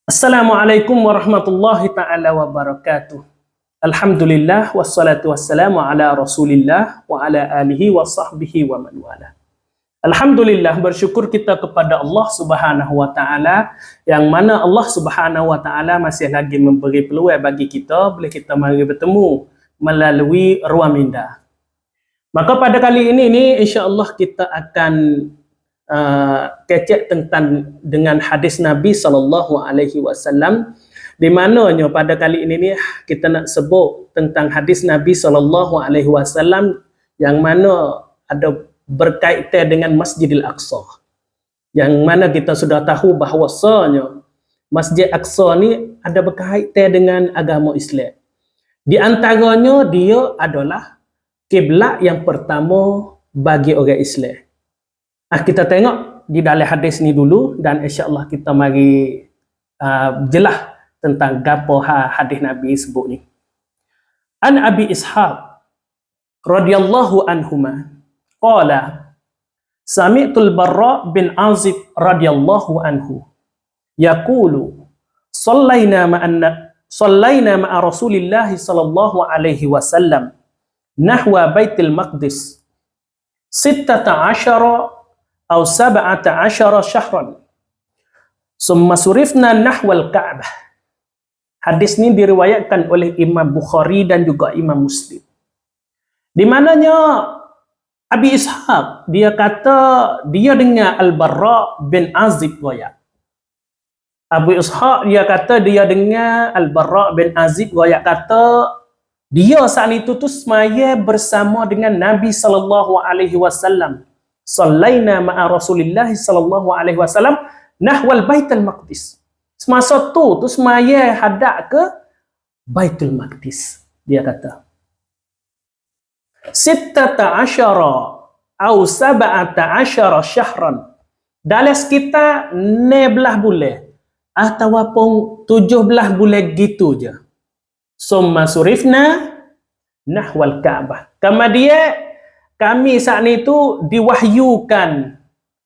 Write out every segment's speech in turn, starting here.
Assalamualaikum warahmatullahi ta'ala wabarakatuh. Alhamdulillah wassalatu wassalamu ala Rasulillah wa ala alihi wa sahbihi wa man wala. Alhamdulillah, bersyukur kita kepada Allah Subhanahu wa taala yang mana Allah Subhanahu wa taala masih lagi memberi peluang bagi kita boleh kita mari bertemu melalui ruang minda. Maka pada kali ini insya-Allah kita akan kecek tentang dengan hadis Nabi sallallahu alaihi wasallam, di mananya pada kali ini ni kita nak sebut tentang hadis Nabi sallallahu alaihi wasallam yang mana ada berkaitan dengan Masjidil Aqsa. Yang mana kita sudah tahu bahawasanya Masjid Aqsa ni ada berkaitan dengan agama Islam. Di antaranya dia adalah kiblat yang pertama bagi orang Islam. Kita tengok di dalam hadis ni dulu dan insya-Allah kita mari jelas tentang gapo hadis Nabi sebut ni. An Abi Ishaq radhiyallahu anhuma qala sami'tul Barra bin Azib radhiyallahu anhu yaqulu sallaina ma'a Rasulillah sallallahu alaihi wasallam nahwa Baitul Maqdis 16 atau 17 syahran summa surifna nahwal Ka'bah. Hadis ni diriwayatkan oleh Imam Bukhari dan juga Imam Muslim, di mananya Abi Ishaq dia kata dia dengar Al-Barra bin Azib riwayat. Abu Ishaq dia kata dia dengar Al-Barra bin Azib riwayat kata dia saat itu tu semaya bersama dengan Nabi sallallahu alaihi wasallam. Sallaina ma'a Rasulillah sallallahu alaihi wasallam nahwal Baitul Maqdis. Semasa tu semaya hadap ke Baitul Maqdis. Dia kata 16 atau 17 syahran, dalam sekitar 16 bulan ataupun 17 bulan gitu je. Summa surifna nahwal Ka'bah. Kemudian kami saat itu diwahyukan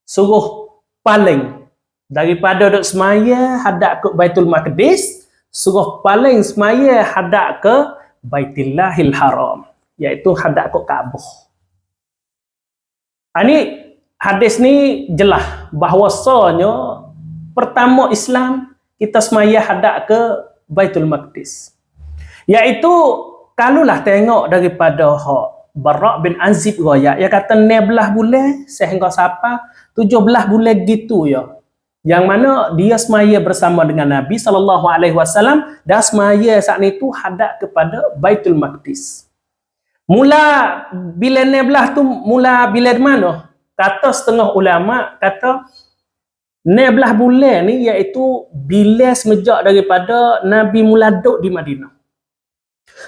suruh paling daripada duk semaya hadap ke Baitul Maqdis, suruh paling semaya hadap ke Baitullahil Haram, iaitu hadap ke Kaabah. Ini hadis ni jelas bahawasanya pertama Islam kita semaya hadap ke Baitul Maqdis. Iaitu kalulah tengok daripada Barra bin Azib riwayat, dia kata 16 bulan sehingga siapa 17 bulan gitu ya. Yang mana dia semaya bersama dengan Nabi sallallahu alaihi wasallam dan semaya saat itu hadap kepada Baitul Maqdis. Mula bila 16 tu mula bila mana? Kata setengah ulama kata 16 bulan ni iaitu bila semenjak daripada Nabi mula duduk di Madinah.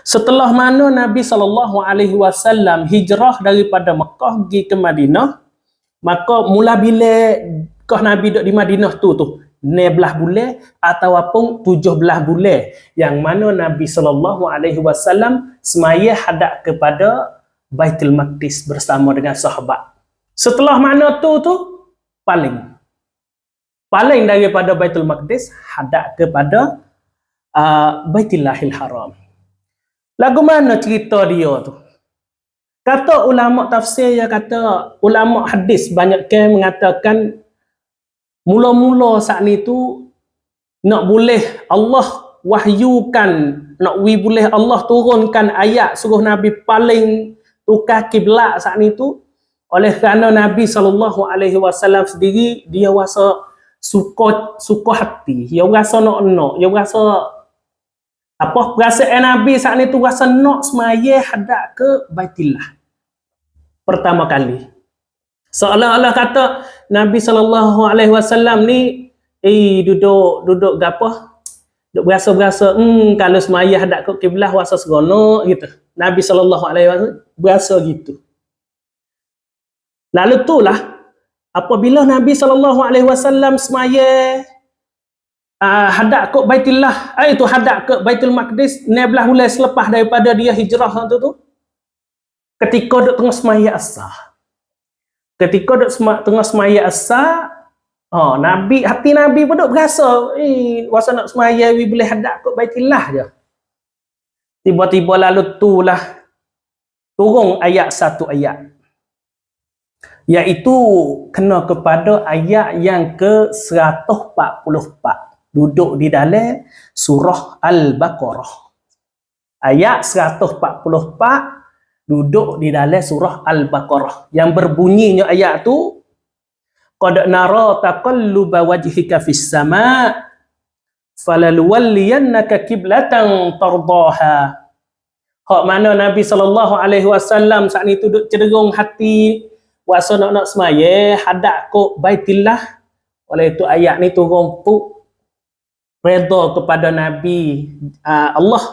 Setelah mana Nabi sallallahu alaihi wasallam hijrah daripada Mekah pergi ke Madinah, maka mula bila Nabi duduk di Madinah tu 16 bulan ataupun 17 bulan yang mana Nabi sallallahu alaihi wasallam semaya hadap kepada Baitul Maqdis bersama dengan sahabat. Setelah mana tu paling daripada Baitul Maqdis hadap kepada Baitullahil Haram. Lagu mana cerita dia tu? Kata ulama tafsir, ya kata ulama hadis banyak yang mengatakan mula-mula saat ni tu nak boleh Allah wahyukan, nak boleh Allah turunkan ayat suruh Nabi paling tukar kiblat saat ni tu, oleh kerana Nabi sallallahu alaihi wasallam sendiri dia rasa suka hati, dia rasa nak, dia rasa perasaan Nabi saat ni tu rasa nak semaya hadap ke Baitullah pertama kali. Seolah-olah kata Nabi sallallahu alaihi wasallam ni duduk gapo? Duduk berasa-berasa kalau semaya hadap ke kiblah rasa seronok gitu. Nabi sallallahu alaihi wasallam berasa gitu. Lalu itulah apabila Nabi sallallahu alaihi wasallam semaya hadap ke Baitullah, itu hadap ke Baitul Maqdis 16 bulan selepas daripada dia hijrah tu ketika duk tengah semaya asar. Ketika duk tengah semaya asar, Oh, Nabi, hati Nabi pun duk berasa, wasa nak semaya we boleh hadap kat Baitillah je. Tiba-tiba lalu tulah turun ayat satu ayat. Iaitu kena kepada ayat yang ke-144. Duduk di dalam surah Al-Baqarah. Ayat 144 duduk di dalam surah Al-Baqarah. Yang berbunyinya ayat tu, qad nara taqalluba wajhika fis sama' falaluwalliyannaka qiblatan tardaha. Hak mana Nabi SAW saat ni duduk cenderung hati wasa nak semaya hadap kok Baitillah. Oleh itu ayat ni turun tu redha kepada Nabi. Allah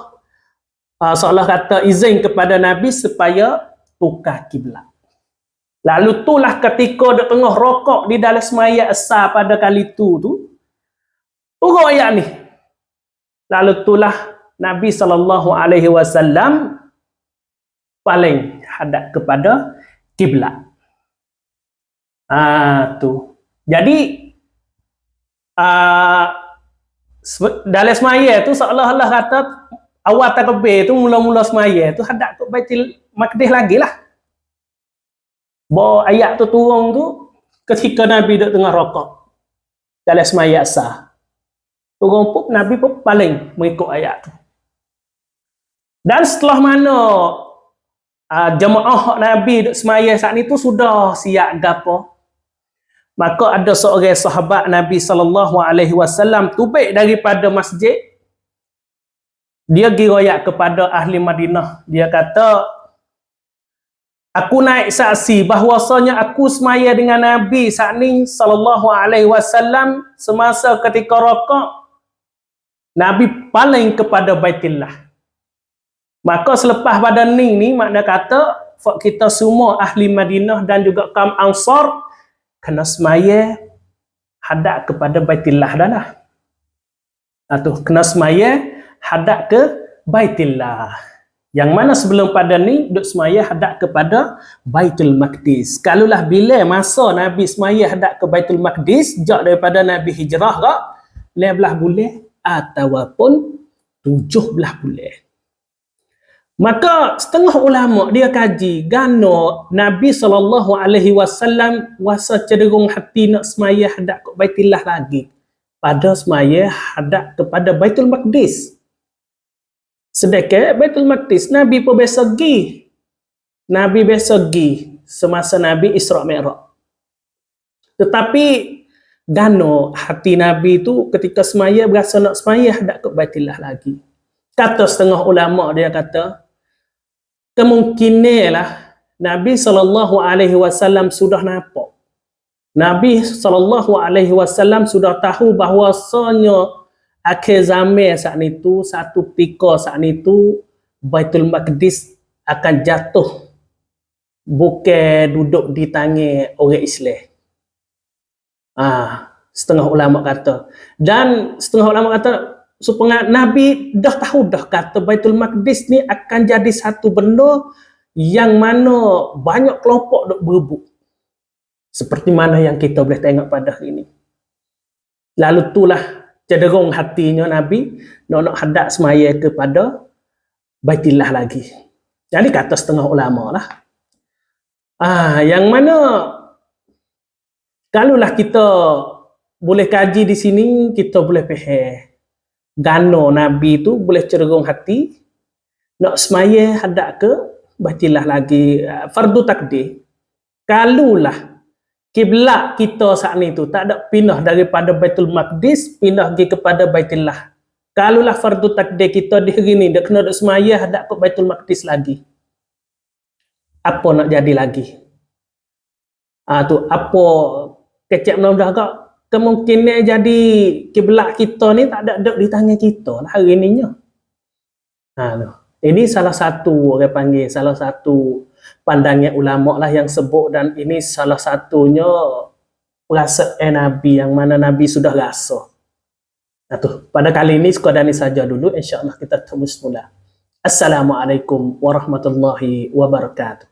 seolah kata izin kepada Nabi supaya tukar kiblat. Lalu itulah ketika duk tengah rokok di dalam semaya asar pada kali tu turun ayat ni. Lalu itulah Nabi SAW paling hadap kepada kiblat. Tu. Jadi dalam semaya tu seolah-olah kata awal takbir tu mula-mula semaya tu hadap ke Baitul Maqdis lagi lah. Bahawa ayat tu turun tu ketika Nabi duduk tengah rokok dalam semaya asar. Turun pun Nabi pun paling mengikut ayat tu. Dan setelah mana jemaah Nabi duduk semaya saat ni tu sudah siap gapo, maka ada seorang sahabat Nabi SAW tubik daripada masjid. Dia giroyak kepada ahli Madinah. Dia kata, aku naik saksi bahwasanya aku semaya dengan Nabi saat ni SAW semasa ketika rokok Nabi paling kepada Baitillah. Maka selepas pada ni makna kata kita semua ahli Madinah dan juga kaum Ansar kena semaya hadap kepada Baitillah dah lah. Kena semaya hadap ke Baitillah. Yang mana sebelum pada ni duk semaya hadap kepada Baitul Maqdis. Kalulah bila masa Nabi semaya hadap ke Baitul Maqdis, sejak daripada Nabi hijrah ke 11 bulan ataupun 17 bulan. Maka setengah ulama dia kaji gano Nabi SAW wasa cenderung hati nak semaya hadap ke Baitillah lagi pada semaya hadap kepada Baitul Maqdis. Sedangkan Baitul Maqdis Nabi pun biasa pergi. Nabi biasa pergi semasa Nabi Isra Mi'raj. Tetapi gano hati Nabi tu ketika semaya berasa nak semaya hadap ke Baitillah lagi. Kata setengah ulama dia kata kemungkinan lah Nabi SAW sudah nampak. Nabi SAW sudah tahu bahawasanya akhir zaman saat itu, satu ketika saat itu Baitul Maqdis akan jatuh bukan duduk di tangan orang Islam. Setengah ulama kata. Dan setengah ulama kata supaya Nabi dah tahu dah kata Baitul Maqdis ni akan jadi satu benda yang mana banyak kelompok duk berebut. Seperti mana yang kita boleh tengok pada hari ini. Lalu itulah cenderung hatinya Nabi nak hadap semaya kepada Baitillah lagi. Jadi kata setengah ulama lah. Yang mana kalulah kita boleh kaji di sini, kita boleh faham gano Nabi tu boleh cenderung hati nak semaya hadap ke Baitillah lagi. Fardu takdir. Kalulah kiblat kita saat ni tu tak ada pindah daripada Baitul Maqdis pindah pergi kepada Baitillah. Kalulah fardu takdir kita di hari ni dak kena dak semaya hadap ke Baitul Maqdis lagi. Apa nak jadi lagi? Tu apa kecap mudah agak kemungkinan jadi kiblat kita ni tak ada di tangan kita lah hari ininya. Ini salah satu orang panggil, salah satu pandangan ulama lah yang sebut, dan ini salah satunya perasaan Nabi yang mana Nabi sudah rasa. Pada kali ini sekadar ini saja dulu, insya-Allah kita terus mula. Assalamualaikum warahmatullahi wabarakatuh.